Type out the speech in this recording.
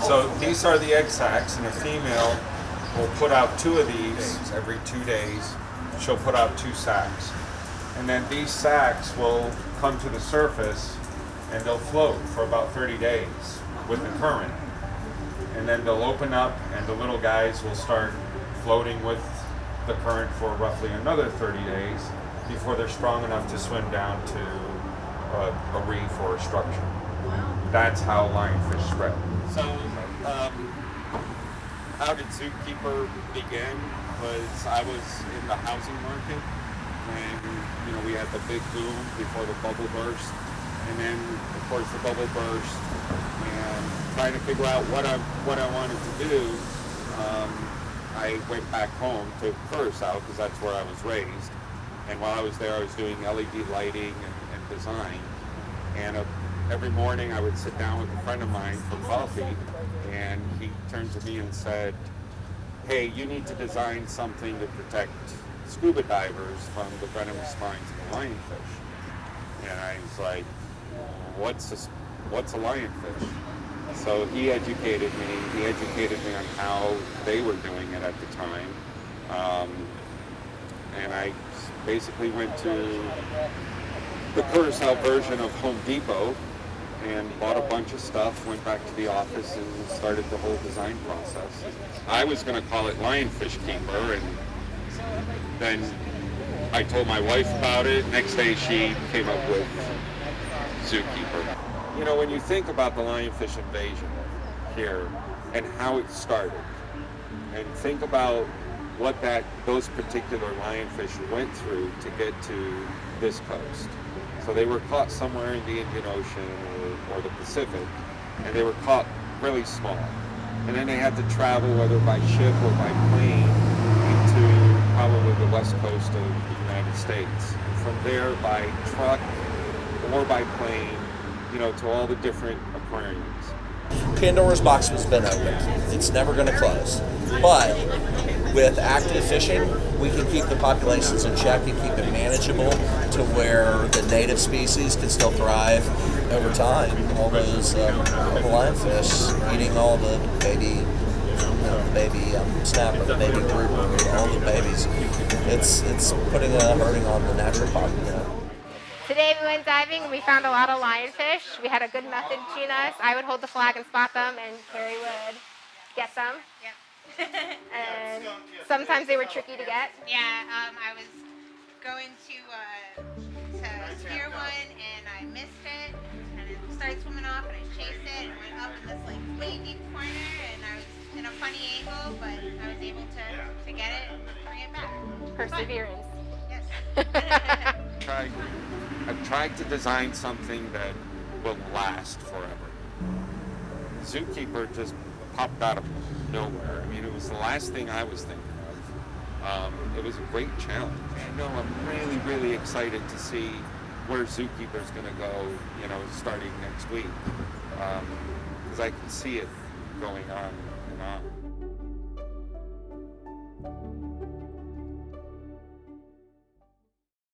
So these are the egg sacs, and a female will put out 2 of these every 2 days. She'll put out 2 sacs. And then these sacs will come to the surface and they'll float for about 30 days with the current. And then they'll open up and the little guys will start floating with the current for roughly another 30 days before they're strong enough to swim down to a reef or a structure. That's how lionfish spread. So, how did Zookeeper begin? Was I was in the housing market when we had the big boom before the bubble burst, and then of course the bubble burst, and trying to figure out what I wanted to do. I went back home to Curacao because that's where I was raised, and while I was there I was doing LED lighting and design, and every morning I would sit down with a friend of mine for coffee, and he turned to me and said, "Hey, you need to design something to protect scuba divers from the venomous spines of the lionfish." And I was like, what's a lionfish? So he educated me on how they were doing it at the time. And I basically went to the Curacao version of Home Depot and bought a bunch of stuff, went back to the office and started the whole design process. I was going to call it Lionfish Keeper, and then I told my wife about it. Next day she came up with Zookeeper. When you think about the lionfish invasion here and how it started, and think about what those particular lionfish went through to get to this coast. So they were caught somewhere in the Indian Ocean or the Pacific, and they were caught really small. And then they had to travel, whether by ship or by plane, into probably the west coast of the United States. And from there, by truck or by plane, to all the different aquariums. Pandora's box has been opened. It's never going to close. But with active fishing, we can keep the populations in check and keep it manageable to where the native species can still thrive over time. All those lionfish eating all the baby snapper, the baby grouper, all the babies. It's putting a hurting on the natural population. Today we went diving and we found a lot of lionfish. We had a good method between us. I would hold the flag and spot them, and Carrie would get them. Yep. And sometimes they were tricky to get. Yeah, I was going to spear one and I missed it, and it started swimming off, and I chased it and went up in this way deep corner, and I was in a funny angle, but I was able to get it and bring it back. Perseverance. Yes. I've tried to design something that will last forever. Zookeeper just popped out of nowhere. I mean, it was the last thing I was thinking of. It was a great challenge. I'm really, really excited to see where Zookeeper's going to go, starting next week. Because I can see it going on and on.